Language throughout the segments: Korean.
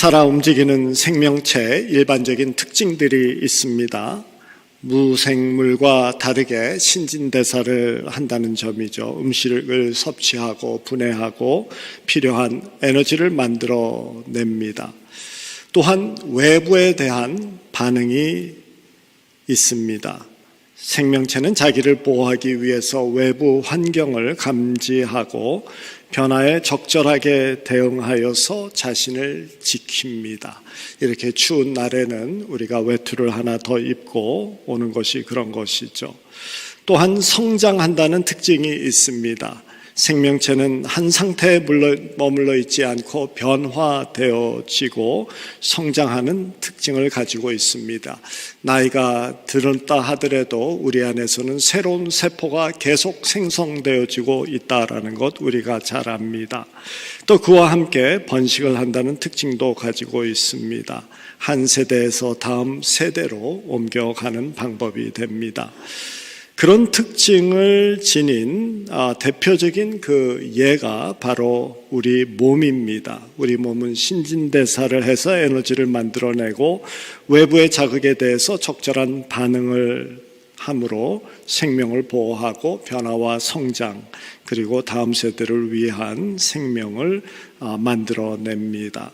살아 움직이는 생명체의 일반적인 특징들이 있습니다. 무생물과 다르게 신진대사를 한다는 점이죠. 음식을 섭취하고 분해하고 필요한 에너지를 만들어냅니다. 또한 외부에 대한 반응이 있습니다. 생명체는 자기를 보호하기 위해서 외부 환경을 감지하고 변화에 적절하게 대응하여서 자신을 지킵니다. 이렇게 추운 날에는 우리가 외투를 하나 더 입고 오는 것이 그런 것이죠. 또한 성장한다는 특징이 있습니다. 생명체는 한 상태에 머물러 있지 않고 변화되어지고 성장하는 특징을 가지고 있습니다. 나이가 들었다 하더라도 우리 안에서는 새로운 세포가 계속 생성되어지고 있다는 것 우리가 잘 압니다. 또 그와 함께 번식을 한다는 특징도 가지고 있습니다. 한 세대에서 다음 세대로 옮겨가는 방법이 됩니다. 그런 특징을 지닌 대표적인 그 예가 바로 우리 몸입니다. 우리 몸은 신진대사를 해서 에너지를 만들어내고 외부의 자극에 대해서 적절한 반응을 함으로 생명을 보호하고 변화와 성장 그리고 다음 세대를 위한 생명을 만들어냅니다.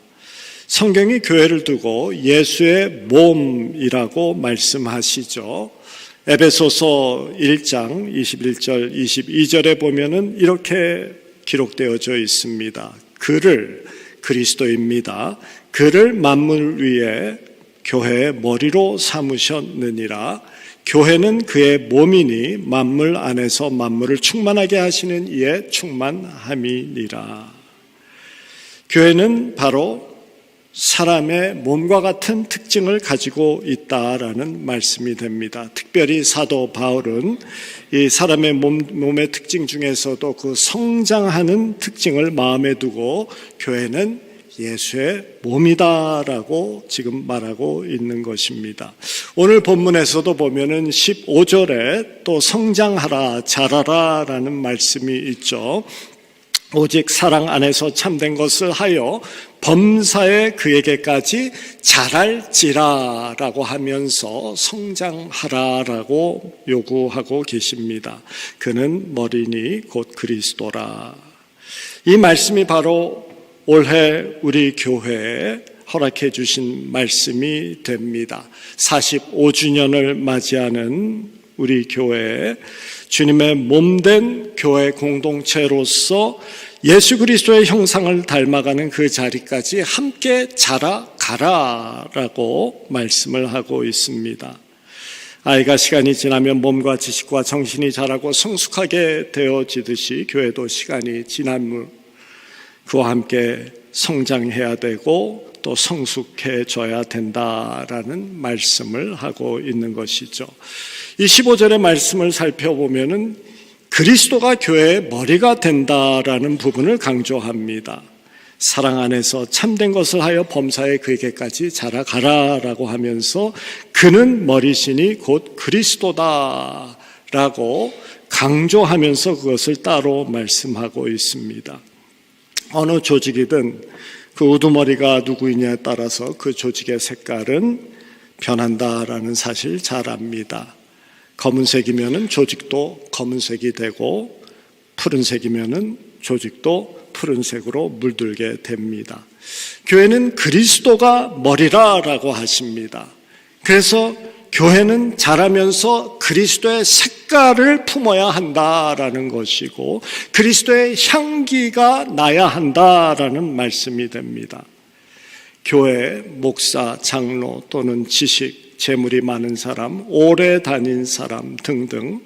성경이 교회를 두고 예수의 몸이라고 말씀하시죠. 에베소서 1장 21절 22절에 보면은 이렇게 기록되어져 있습니다. 그를, 그리스도입니다. 그를 만물 위에 교회의 머리로 삼으셨느니라. 교회는 그의 몸이니 만물 안에서 만물을 충만하게 하시는 이의 충만함이니라. 교회는 바로 사람의 몸과 같은 특징을 가지고 있다라는 말씀이 됩니다. 특별히 사도 바울은 이 사람의 몸의 특징 중에서도 그 성장하는 특징을 마음에 두고 교회는 예수의 몸이다라고 지금 말하고 있는 것입니다. 오늘 본문에서도 보면은 15절에 또 성장하라, 자라라라는 말씀이 있죠. 오직 사랑 안에서 참된 것을 하여 범사에 그에게까지 자랄지라라고 하면서 성장하라라고 요구하고 계십니다. 그는 머리니 곧 그리스도라. 이 말씀이 바로 올해 우리 교회에 허락해 주신 말씀이 됩니다. 45주년을 맞이하는 우리 교회에 주님의 몸된 교회 공동체로서 예수 그리스도의 형상을 닮아가는 그 자리까지 함께 자라가라라고 말씀을 하고 있습니다. 아이가 시간이 지나면 몸과 지식과 정신이 자라고 성숙하게 되어지듯이 교회도 시간이 지나면 그와 함께 성장해야 되고 또 성숙해져야 된다라는 말씀을 하고 있는 것이죠. 이 15절의 말씀을 살펴보면은 그리스도가 교회의 머리가 된다라는 부분을 강조합니다. 사랑 안에서 참된 것을 하여 범사에 그에게까지 자라가라라고 하면서 그는 머리시니 곧 그리스도다라고 강조하면서 그것을 따로 말씀하고 있습니다. 어느 조직이든 그 우두머리가 누구이냐에 따라서 그 조직의 색깔은 변한다라는 사실 잘 압니다. 검은색이면은 조직도 검은색이 되고 푸른색이면은 조직도 푸른색으로 물들게 됩니다. 교회는 그리스도가 머리라라고 하십니다. 그래서 교회는 자라면서 그리스도의 색깔을 품어야 한다라는 것이고 그리스도의 향기가 나야 한다라는 말씀이 됩니다. 교회, 목사, 장로 또는 지식, 재물이 많은 사람, 오래 다닌 사람 등등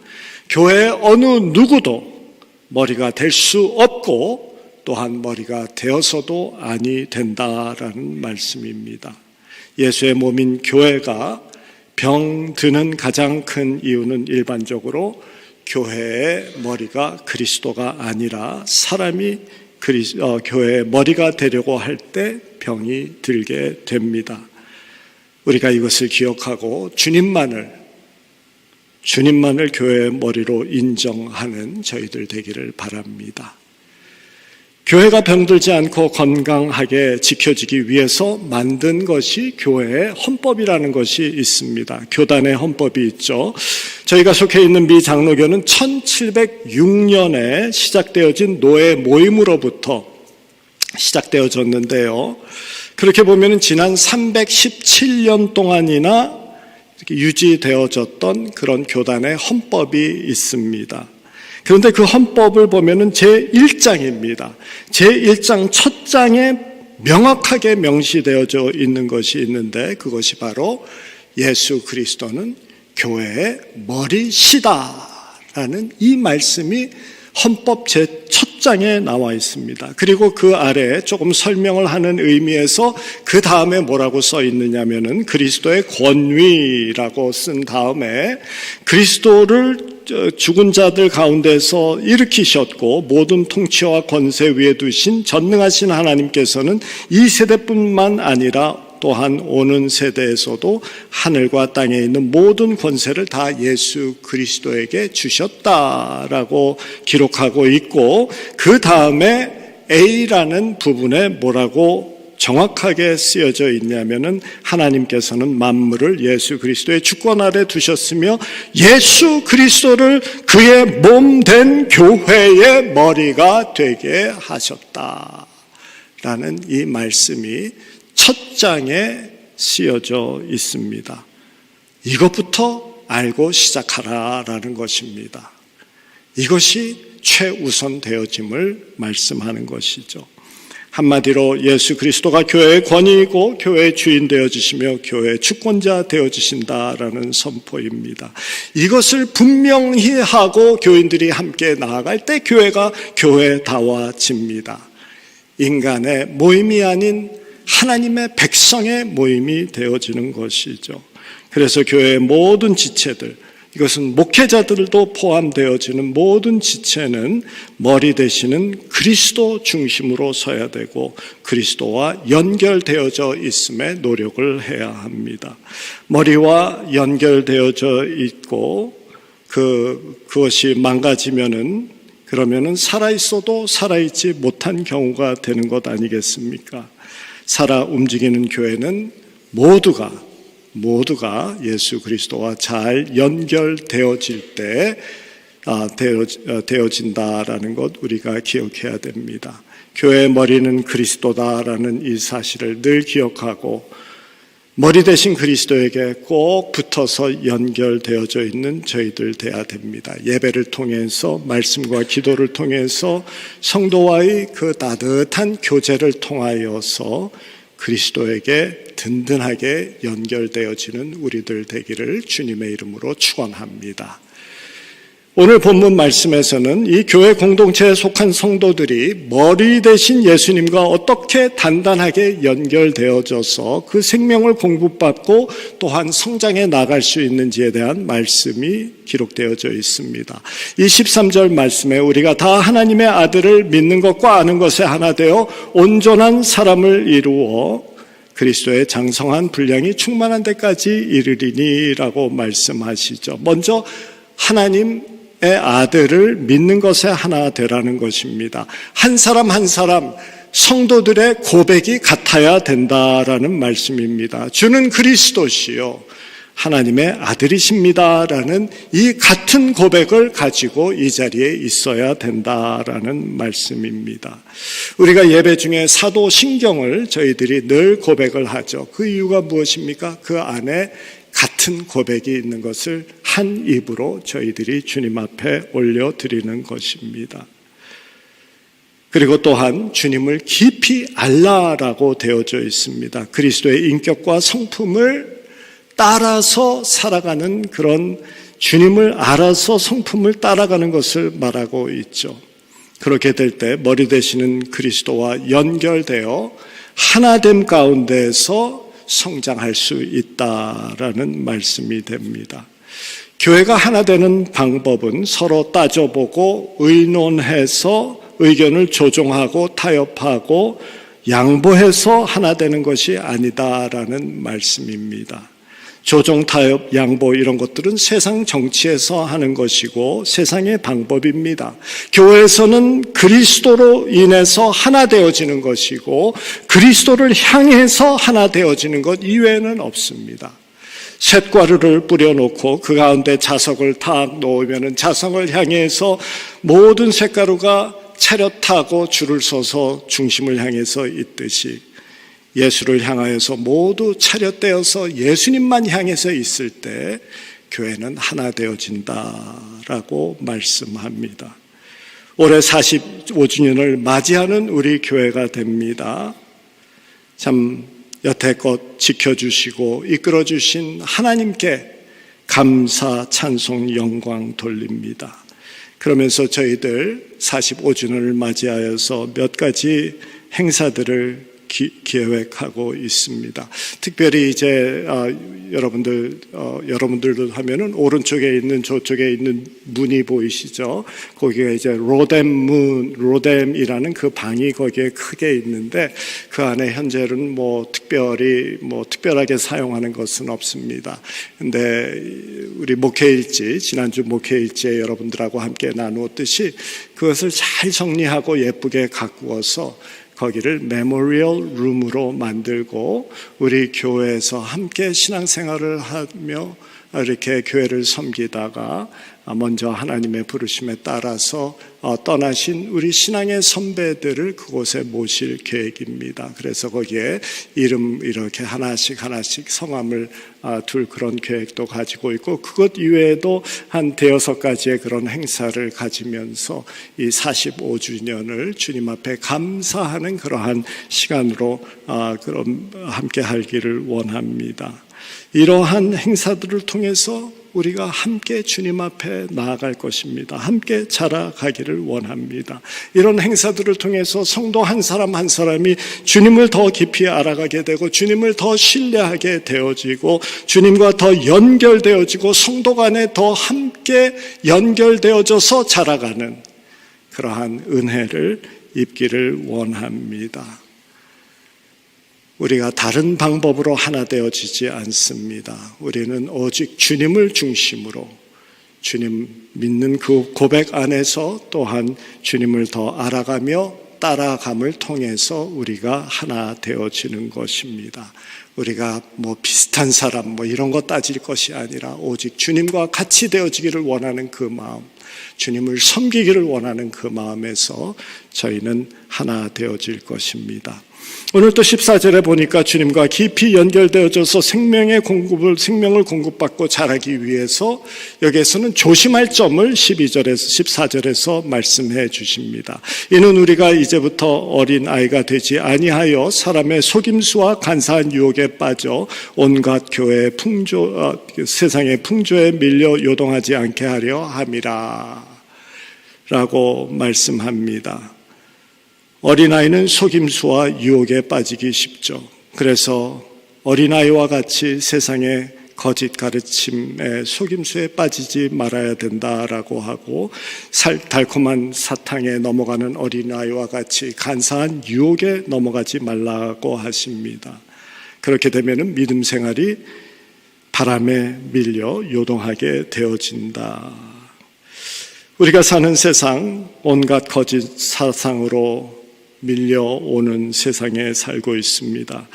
교회의 어느 누구도 머리가 될 수 없고 또한 머리가 되어서도 아니 된다라는 말씀입니다. 예수의 몸인 교회가 병드는 가장 큰 이유는 일반적으로 교회의 머리가 그리스도가 아니라 사람이 교회의 머리가 되려고 할 때 병이 들게 됩니다. 우리가 이것을 기억하고 주님만을 교회의 머리로 인정하는 저희들 되기를 바랍니다. 교회가 병들지 않고 건강하게 지켜지기 위해서 만든 것이 교회의 헌법이라는 것이 있습니다. 교단의 헌법이 있죠. 저희가 속해 있는 미 장로교는 1706년에 시작되어진 노예 모임으로부터 시작되어졌는데요. 그렇게 보면 지난 317년 동안이나 이렇게 유지되어졌던 그런 교단의 헌법이 있습니다. 그런데 그 헌법을 보면은 제1장입니다. 제1장 첫 장에 명확하게 명시되어져 있는 것이 있는데 그것이 바로 예수 그리스도는 교회의 머리시다라는 이 말씀이 헌법 제1 장에 나와 있습니다. 그리고 그 아래에 조금 설명을 하는 의미에서 그 다음에 뭐라고 써 있느냐면은 그리스도의 권위라고 쓴 다음에 그리스도를 죽은 자들 가운데서 일으키셨고 모든 통치와 권세 위에 두신 전능하신 하나님께서는 이 세대뿐만 아니라 또한 오는 세대에서도 하늘과 땅에 있는 모든 권세를 다 예수 그리스도에게 주셨다라고 기록하고 있고 그 다음에 A라는 부분에 뭐라고 정확하게 쓰여져 있냐면은 하나님께서는 만물을 예수 그리스도의 주권 아래 두셨으며 예수 그리스도를 그의 몸 된 교회의 머리가 되게 하셨다라는 이 말씀이 첫 장에 쓰여져 있습니다. 이것부터 알고 시작하라라는 것입니다. 이것이 최우선 되어짐을 말씀하는 것이죠. 한마디로 예수 그리스도가 교회의 권위이고 교회의 주인 되어주시며 교회의 주권자 되어주신다라는 선포입니다. 이것을 분명히 하고 교인들이 함께 나아갈 때 교회가 교회다워집니다. 인간의 모임이 아닌 하나님의 백성의 모임이 되어지는 것이죠. 그래서 교회의 모든 지체들, 이것은 목회자들도 포함되어지는 모든 지체는 머리 되시는 그리스도 중심으로 서야 되고 그리스도와 연결되어져 있음에 노력을 해야 합니다. 머리와 연결되어져 있고 그것이 망가지면은 그러면은 살아있어도 살아있지 못한 경우가 되는 것 아니겠습니까? 살아 움직이는 교회는 모두가 예수 그리스도와 잘 연결되어질 때 되어진다라는 것 우리가 기억해야 됩니다. 교회의 머리는 그리스도다라는 이 사실을 늘 기억하고 머리 대신 그리스도에게 꼭 붙어서 연결되어져 있는 저희들 돼야 됩니다. 예배를 통해서 말씀과 기도를 통해서 성도와의 그 따뜻한 교제를 통하여서 그리스도에게 든든하게 연결되어지는 우리들 되기를 주님의 이름으로 축원합니다. 오늘 본문 말씀에서는 이 교회 공동체에 속한 성도들이 머리 대신 예수님과 어떻게 단단하게 연결되어져서 그 생명을 공급받고 또한 성장해 나갈 수 있는지에 대한 말씀이 기록되어져 있습니다. 이 13절 말씀에 우리가 다 하나님의 아들을 믿는 것과 아는 것에 하나 되어 온전한 사람을 이루어 그리스도의 장성한 분량이 충만한 데까지 이르리니라고 말씀하시죠. 먼저 하나님의 아들을 믿는 것에 하나 되라는 것입니다. 한 사람 한 사람 성도들의 고백이 같아야 된다라는 말씀입니다. 주는 그리스도시요 하나님의 아들이십니다라는 이 같은 고백을 가지고 이 자리에 있어야 된다라는 말씀입니다. 우리가 예배 중에 사도신경을 저희들이 늘 고백을 하죠. 그 이유가 무엇입니까? 그 안에 같은 고백이 있는 것을 한 입으로 저희들이 주님 앞에 올려드리는 것입니다. 그리고 또한 주님을 깊이 알라라고 되어져 있습니다. 그리스도의 인격과 성품을 따라서 살아가는 그런 주님을 알아서 성품을 따라가는 것을 말하고 있죠. 그렇게 될 때 머리 되시는 그리스도와 연결되어 하나됨 가운데서 성장할 수 있다라는 말씀이 됩니다. 교회가 하나 되는 방법은 서로 따져보고 의논해서 의견을 조정하고 타협하고 양보해서 하나 되는 것이 아니다라는 말씀입니다. 조정, 타협, 양보 이런 것들은 세상 정치에서 하는 것이고 세상의 방법입니다. 교회에서는 그리스도로 인해서 하나 되어지는 것이고 그리스도를 향해서 하나 되어지는 것 이외에는 없습니다. 쇳가루를 뿌려놓고 그 가운데 자석을 탁 놓으면 자석을 향해서 모든 쇳가루가 차렷하고 줄을 서서 중심을 향해서 있듯이 예수를 향하여서 모두 차렷되어서 예수님만 향해서 있을 때 교회는 하나 되어진다라고 말씀합니다. 올해 45주년을 맞이하는 우리 교회가 됩니다. 참 여태껏 지켜주시고 이끌어주신 하나님께 감사, 찬송, 영광 돌립니다. 그러면서 저희들 45주년을 맞이하여서 몇 가지 행사들을 계획하고 있습니다. 특별히 이제 여러분들도 하면은 오른쪽에 있는 저쪽에 있는 문이 보이시죠? 거기가 이제 로뎀이라는 그 방이 거기에 크게 있는데 그 안에 현재는 특별하게 사용하는 것은 없습니다. 근데 우리 목회일지 지난주 목회일지에 여러분들하고 함께 나누었듯이 그것을 잘 정리하고 예쁘게 가꾸어서 거기를 메모리얼 룸으로 만들고 우리 교회에서 함께 신앙생활을 하며 이렇게 교회를 섬기다가 먼저 하나님의 부르심에 따라서 떠나신 우리 신앙의 선배들을 그곳에 모실 계획입니다. 그래서 거기에 이름 이렇게 하나씩 성함을 둘 그런 계획도 가지고 있고 그것 이외에도 한 5-6가지의 그런 행사를 가지면서 이 45주년을 주님 앞에 감사하는 그러한 시간으로 그럼 함께 하기를 원합니다. 이러한 행사들을 통해서 우리가 함께 주님 앞에 나아갈 것입니다. 함께 자라가기를 원합니다. 이런 행사들을 통해서 성도 한 사람 한 사람이 주님을 더 깊이 알아가게 되고 주님을 더 신뢰하게 되어지고 주님과 더 연결되어지고 성도 간에 더 함께 연결되어져서 자라가는 그러한 은혜를 입기를 원합니다. 우리가 다른 방법으로 하나 되어지지 않습니다. 우리는 오직 주님을 중심으로 주님 믿는 그 고백 안에서 또한 주님을 더 알아가며 따라감을 통해서 우리가 하나 되어지는 것입니다. 우리가 비슷한 사람 이런 거 따질 것이 아니라 오직 주님과 같이 되어지기를 원하는 그 마음, 주님을 섬기기를 원하는 그 마음에서 저희는 하나 되어질 것입니다. 오늘 또 14절에 보니까 주님과 깊이 연결되어져서 생명을 공급받고 자라기 위해서 여기에서는 조심할 점을 14절에서 말씀해 주십니다. 이는 우리가 이제부터 어린 아이가 되지 아니하여 사람의 속임수와 간사한 유혹에 빠져 온갖 교회의 세상의 풍조에 밀려 요동하지 않게 하려 함이라 라고 말씀합니다. 어린아이는 속임수와 유혹에 빠지기 쉽죠. 그래서 어린아이와 같이 세상의 거짓 가르침의 속임수에 빠지지 말아야 된다라고 하고 달콤한 사탕에 넘어가는 어린아이와 같이 간사한 유혹에 넘어가지 말라고 하십니다. 그렇게 되면 믿음 생활이 바람에 밀려 요동하게 되어진다. 우리가 사는 세상 온갖 거짓 사상으로 밀려오는 세상에 살고 있습니다.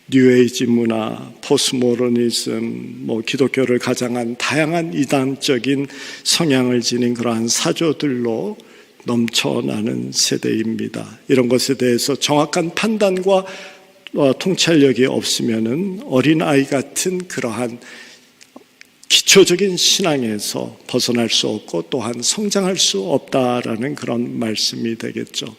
뉴에이지 문화, 포스모더니즘, 기독교를 가장한 다양한 이단적인 성향을 지닌 그러한 사조들로 넘쳐나는 세대입니다. 이런 것에 대해서 정확한 판단과 통찰력이 없으면은 어린아이 같은 그러한 기초적인 신앙에서 벗어날 수 없고 또한 성장할 수 없다라는 그런 말씀이 되겠죠.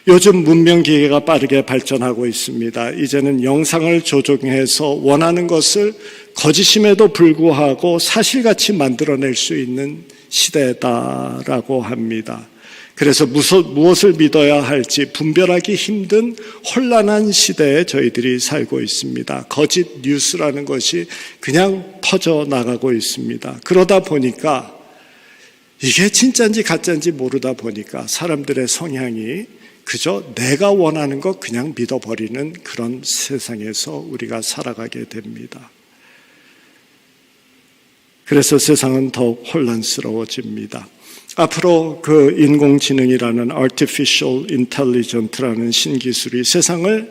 요즘 문명기계가 빠르게 발전하고 있습니다. 이제는 영상을 조정해서 원하는 것을 거짓임에도 불구하고 사실같이 만들어낼 수 있는 시대다라고 합니다. 그래서 무엇을 믿어야 할지 분별하기 힘든 혼란한 시대에 저희들이 살고 있습니다. 거짓 뉴스라는 것이 그냥 퍼져나가고 있습니다. 그러다 보니까 이게 진짜인지 가짜인지 모르다 보니까 사람들의 성향이 그저 내가 원하는 것 그냥 믿어버리는 그런 세상에서 우리가 살아가게 됩니다. 그래서 세상은 더욱 혼란스러워집니다. 앞으로 그 인공지능이라는 Artificial Intelligence라는 신기술이 세상을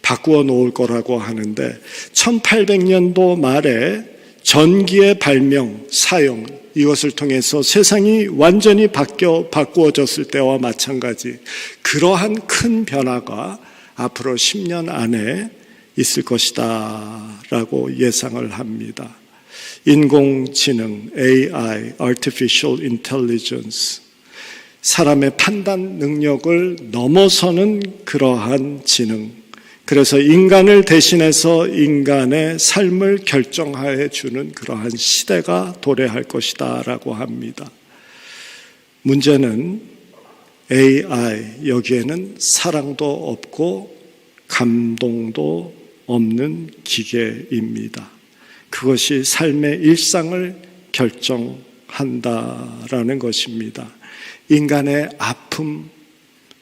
바꾸어 놓을 거라고 하는데 1800년도 말에 전기의 발명, 사용 이것을 통해서 세상이 완전히 바꾸어졌을 때와 마찬가지 그러한 큰 변화가 앞으로 10년 안에 있을 것이다 라고 예상을 합니다. 인공지능, AI, Artificial Intelligence, 사람의 판단 능력을 넘어서는 그러한 지능, 그래서 인간을 대신해서 인간의 삶을 결정하여 주는 그러한 시대가 도래할 것이다 라고 합니다. 문제는 AI, 여기에는 사랑도 없고 감동도 없는 기계입니다. 그것이 삶의 일상을 결정한다라는 것입니다. 인간의 아픔,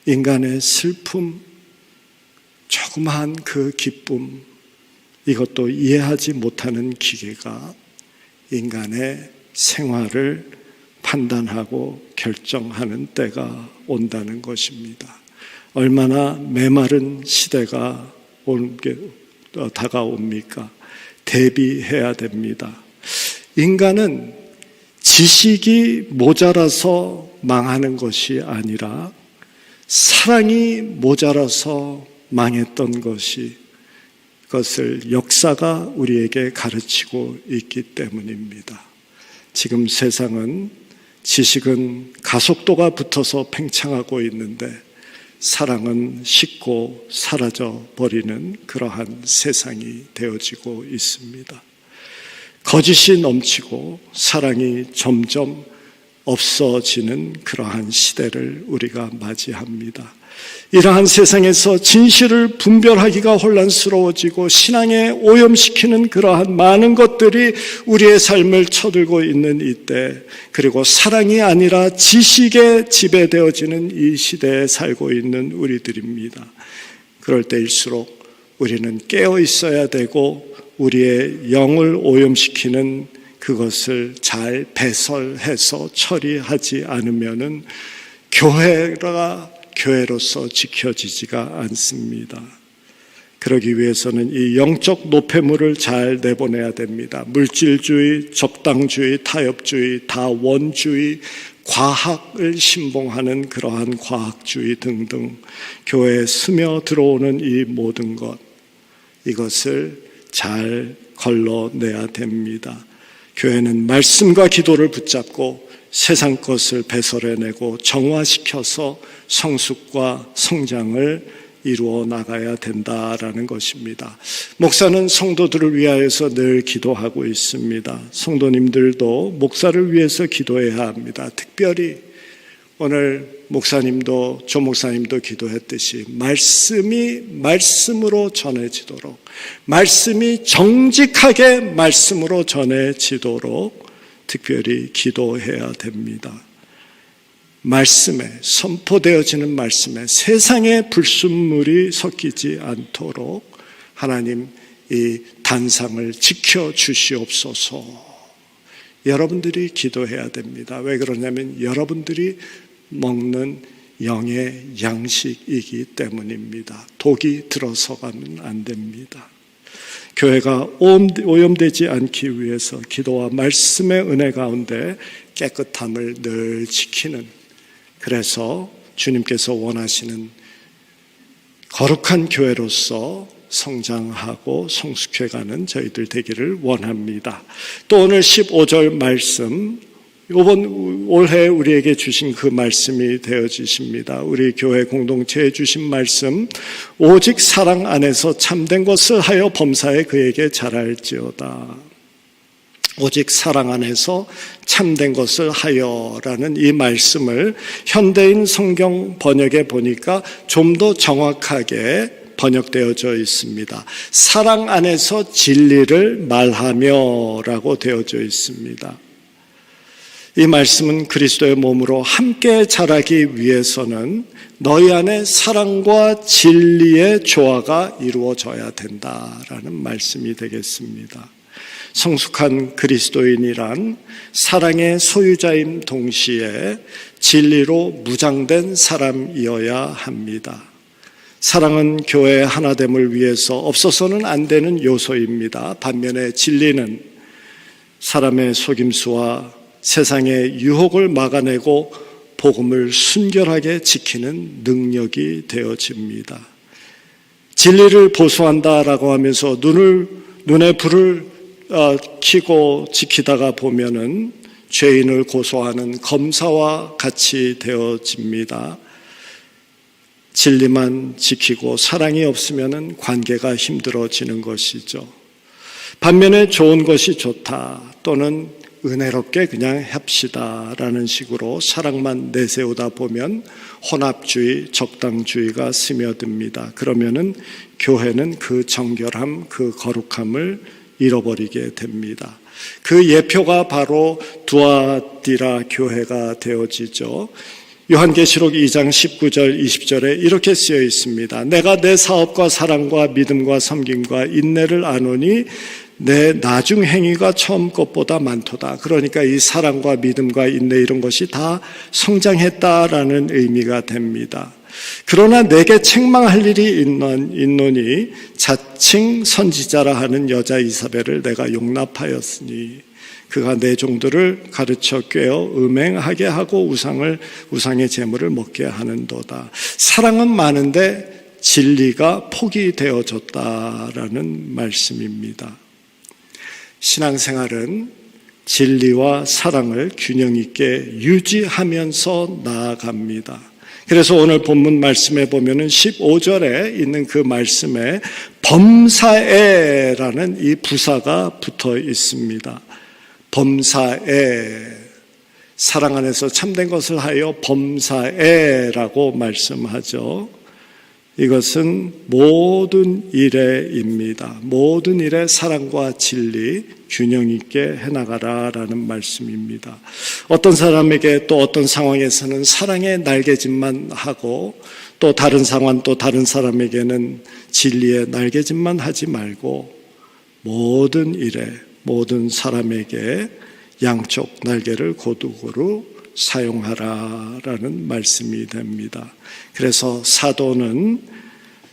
인간의 슬픔, 조그마한 그 기쁨, 이것도 이해하지 못하는 기계가 인간의 생활을 판단하고 결정하는 때가 온다는 것입니다. 얼마나 메마른 시대가 다가옵니까? 대비해야 됩니다. 인간은 지식이 모자라서 망하는 것이 아니라 사랑이 모자라서 망했던 것이 그것을 역사가 우리에게 가르치고 있기 때문입니다. 지금 세상은 지식은 가속도가 붙어서 팽창하고 있는데 사랑은 식고 사라져 버리는 그러한 세상이 되어지고 있습니다. 거짓이 넘치고 사랑이 점점 없어지는 그러한 시대를 우리가 맞이합니다. 이러한 세상에서 진실을 분별하기가 혼란스러워지고 신앙에 오염시키는 그러한 많은 것들이 우리의 삶을 쳐들고 있는 이때, 그리고 사랑이 아니라 지식에 지배되어지는 이 시대에 살고 있는 우리들입니다. 그럴 때일수록 우리는 깨어 있어야 되고 우리의 영을 오염시키는 그것을 잘 배설해서 처리하지 않으면은 교회가 교회로서 지켜지지가 않습니다. 그러기 위해서는 이 영적 노폐물을 잘 내보내야 됩니다. 물질주의, 적당주의, 타협주의, 다원주의, 과학을 신봉하는 그러한 과학주의 등등 교회에 스며 들어오는 이 모든 것, 이것을 잘 걸러내야 됩니다. 교회는 말씀과 기도를 붙잡고 세상 것을 배설해내고 정화시켜서 성숙과 성장을 이루어 나가야 된다라는 것입니다. 목사는 성도들을 위하여서 늘 기도하고 있습니다. 성도님들도 목사를 위해서 기도해야 합니다. 특별히 오늘 목사님도 조 목사님도 기도했듯이 말씀이 말씀으로 전해지도록, 말씀이 정직하게 말씀으로 전해지도록 특별히 기도해야 됩니다. 말씀에, 선포되어지는 말씀에 세상의 불순물이 섞이지 않도록 하나님 이 단상을 지켜주시옵소서. 여러분들이 기도해야 됩니다. 왜 그러냐면 여러분들이 먹는 영의 양식이기 때문입니다. 독이 들어서가면 안 됩니다. 교회가 오염되지 않기 위해서 기도와 말씀의 은혜 가운데 깨끗함을 늘 지키는, 그래서 주님께서 원하시는 거룩한 교회로서 성장하고 성숙해가는 저희들 되기를 원합니다. 또 오늘 15절 말씀, 올해 우리에게 주신 그 말씀이 되어지십니다. 우리 교회 공동체에 주신 말씀, 오직 사랑 안에서 참된 것을 하여 범사에 그에게 잘할지어다. 오직 사랑 안에서 참된 것을 하여라는 이 말씀을 현대인 성경 번역에 보니까 좀 더 정확하게 번역되어져 있습니다. 사랑 안에서 진리를 말하며 라고 되어져 있습니다. 이 말씀은 그리스도의 몸으로 함께 자라기 위해서는 너희 안에 사랑과 진리의 조화가 이루어져야 된다라는 말씀이 되겠습니다. 성숙한 그리스도인이란 사랑의 소유자임 동시에 진리로 무장된 사람이어야 합니다. 사랑은 교회의 하나됨을 위해서 없어서는 안 되는 요소입니다. 반면에 진리는 사람의 속임수와 세상의 유혹을 막아내고 복음을 순결하게 지키는 능력이 되어집니다. 진리를 보수한다라고 하면서 눈에 불을 켜고 지키다가 보면은 죄인을 고소하는 검사와 같이 되어집니다. 진리만 지키고 사랑이 없으면은 관계가 힘들어지는 것이죠. 반면에 좋은 것이 좋다 또는 은혜롭게 그냥 합시다라는 식으로 사랑만 내세우다 보면 혼합주의, 적당주의가 스며듭니다. 그러면은 교회는 그 정결함, 그 거룩함을 잃어버리게 됩니다. 그 예표가 바로 두아디라 교회가 되어지죠. 요한계시록 2장 19절 20절에 이렇게 쓰여 있습니다. 내가 내 사업과 사랑과 믿음과 섬김과 인내를 아노니 내 나중 행위가 처음 것보다 많도다. 그러니까 이 사랑과 믿음과 인내 이런 것이 다 성장했다라는 의미가 됩니다. 그러나 내게 책망할 일이 있노니 자칭 선지자라 하는 여자 이사벨을 내가 용납하였으니 그가 내 종들을 가르쳐 꿰어 음행하게 하고 우상의 제물을 먹게 하는도다. 사랑은 많은데 진리가 포기되어졌다라는 말씀입니다. 신앙생활은 진리와 사랑을 균형 있게 유지하면서 나아갑니다. 그래서 오늘 본문 말씀에 보면은 15절에 있는 그 말씀에 범사에라는 이 부사가 붙어 있습니다. 범사에, 사랑 안에서 참된 것을 하여 범사에라고 말씀하죠. 이것은 모든 일에입니다. 모든 일에 사랑과 진리 균형 있게 해나가라라는 말씀입니다. 어떤 사람에게 또 어떤 상황에서는 사랑의 날개짓만 하고 또 다른 상황 또 다른 사람에게는 진리의 날개짓만 하지 말고 모든 일에 모든 사람에게 양쪽 날개를 고루고루 사용하라라는 말씀이 됩니다. 그래서 사도는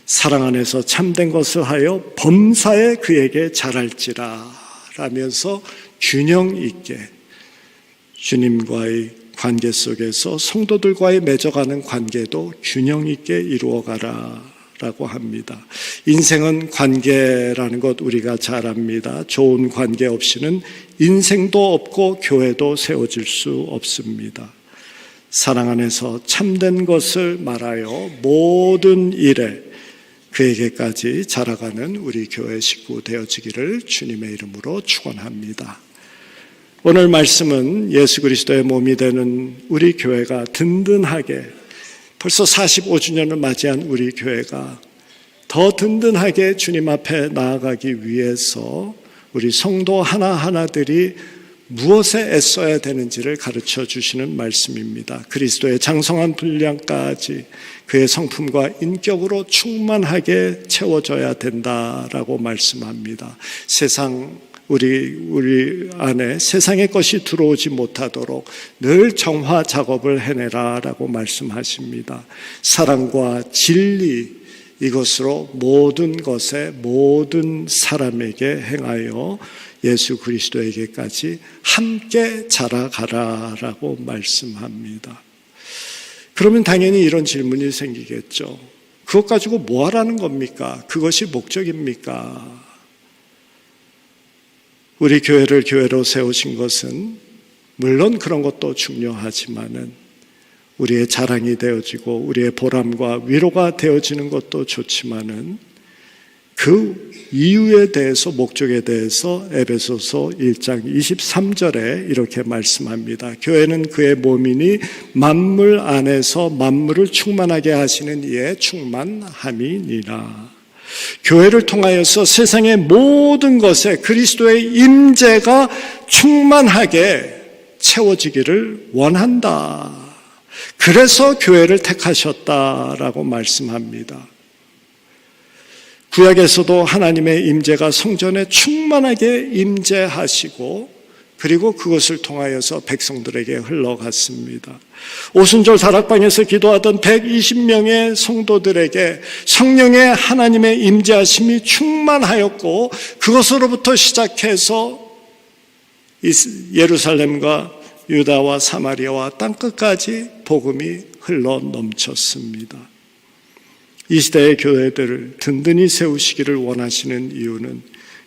사랑 안에서 참된 것을 하여 범사에 그에게 잘할지라 라면서 균형 있게 주님과의 관계 속에서 성도들과의 맺어가는 관계도 균형 있게 이루어가라 라고 합니다. 인생은 관계라는 것 우리가 잘 압니다. 좋은 관계 없이는 인생도 없고 교회도 세워질 수 없습니다. 사랑 안에서 참된 것을 말하여 모든 일에 그에게까지 자라가는 우리 교회 식구 되어지기를 주님의 이름으로 축원합니다. 오늘 말씀은 예수 그리스도의 몸이 되는 우리 교회가 든든하게 벌써 45주년을 맞이한 우리 교회가 더 든든하게 주님 앞에 나아가기 위해서 우리 성도 하나하나들이 무엇에 애써야 되는지를 가르쳐 주시는 말씀입니다. 그리스도의 장성한 분량까지 그의 성품과 인격으로 충만하게 채워져야 된다라고 말씀합니다. 우리 안에 세상의 것이 들어오지 못하도록 늘 정화 작업을 해내라라고 말씀하십니다. 사랑과 진리 이것으로 모든 것에 모든 사람에게 행하여 예수 그리스도에게까지 함께 자라가라라고 말씀합니다. 그러면 당연히 이런 질문이 생기겠죠. 그것 가지고 뭐 하라는 겁니까? 그것이 목적입니까? 우리 교회를 교회로 세우신 것은 물론 그런 것도 중요하지만은 우리의 자랑이 되어지고 우리의 보람과 위로가 되어지는 것도 좋지만은 그 이유에 대해서 목적에 대해서 에베소서 1장 23절에 이렇게 말씀합니다. 교회는 그의 몸이니 만물 안에서 만물을 충만하게 하시는 이의 충만함이니라. 교회를 통하여서 세상의 모든 것에 그리스도의 임재가 충만하게 채워지기를 원한다. 그래서 교회를 택하셨다라고 말씀합니다. 구약에서도 하나님의 임재가 성전에 충만하게 임재하시고 그리고 그것을 통하여서 백성들에게 흘러갔습니다. 오순절 다락방에서 기도하던 120명의 성도들에게 성령의 하나님의 임재하심이 충만하였고 그것으로부터 시작해서 예루살렘과 유다와 사마리아와 땅끝까지 복음이 흘러 넘쳤습니다. 이 시대의 교회들을 든든히 세우시기를 원하시는 이유는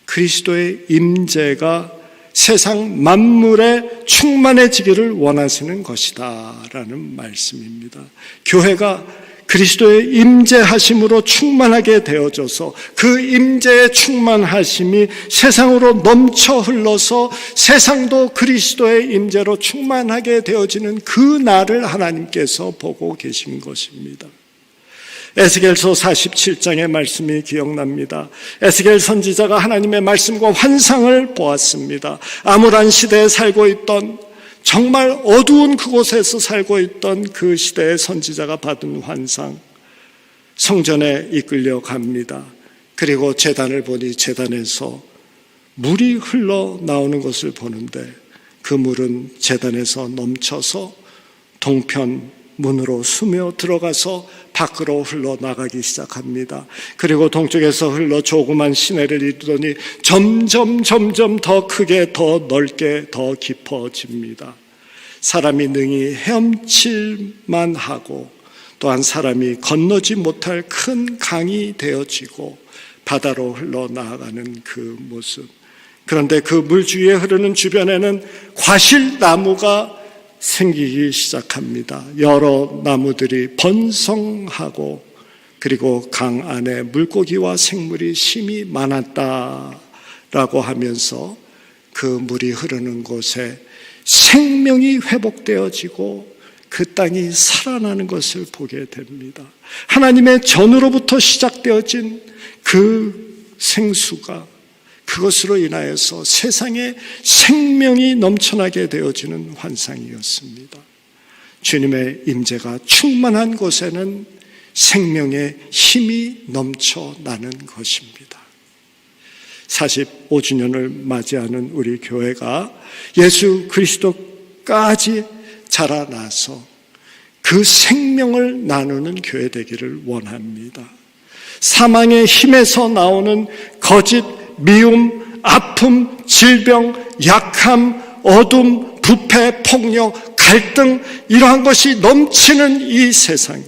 그리스도의 임재가 세상 만물에 충만해지기를 원하시는 것이다 라는 말씀입니다. 교회가 그리스도의 임재하심으로 충만하게 되어져서 그 임재의 충만하심이 세상으로 넘쳐 흘러서 세상도 그리스도의 임재로 충만하게 되어지는 그 날을 하나님께서 보고 계신 것입니다. 에스겔서 47장의 말씀이 기억납니다. 에스겔 선지자가 하나님의 말씀과 환상을 보았습니다. 암울한 시대에 살고 있던, 정말 어두운 그곳에서 살고 있던 그 시대의 선지자가 받은 환상, 성전에 이끌려 갑니다. 그리고 제단을 보니 제단에서 물이 흘러나오는 것을 보는데 그 물은 제단에서 넘쳐서 동편 문으로 스며 들어가서 밖으로 흘러나가기 시작합니다. 그리고 동쪽에서 흘러 조그만 시내를 이루더니 점점 더 크게, 더 넓게, 더 깊어집니다. 사람이 능히 헤엄칠만 하고 또한 사람이 건너지 못할 큰 강이 되어지고 바다로 흘러나가는 그 모습. 그런데 그 물 주위에 흐르는 주변에는 과실나무가 생기기 시작합니다. 여러 나무들이 번성하고 그리고 강 안에 물고기와 생물이 심히 많았다라고 하면서 그 물이 흐르는 곳에 생명이 회복되어지고 그 땅이 살아나는 것을 보게 됩니다. 하나님의 전으로부터 시작되어진 그 생수가 그것으로 인하여서 세상에 생명이 넘쳐나게 되어지는 환상이었습니다. 주님의 임재가 충만한 곳에는 생명의 힘이 넘쳐나는 것입니다. 45주년을 맞이하는 우리 교회가 예수 그리스도까지 자라나서 그 생명을 나누는 교회 되기를 원합니다. 사망의 힘에서 나오는 거짓, 미움, 아픔, 질병, 약함, 어둠, 부패, 폭력, 갈등, 이러한 것이 넘치는 이 세상,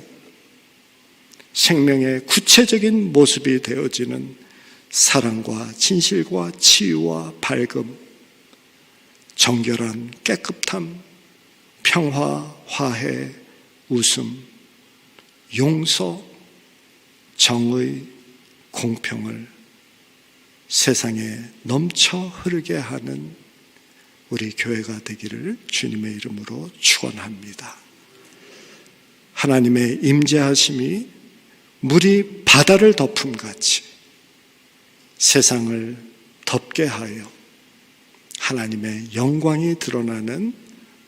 생명의 구체적인 모습이 되어지는 사랑과 진실과 치유와 밝음, 정결한 깨끗함, 평화, 화해, 웃음, 용서, 정의, 공평을 세상에 넘쳐 흐르게 하는 우리 교회가 되기를 주님의 이름으로 축원합니다. 하나님의 임재하심이 물이 바다를 덮음같이 세상을 덮게 하여 하나님의 영광이 드러나는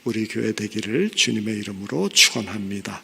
우리 교회 되기를 주님의 이름으로 축원합니다.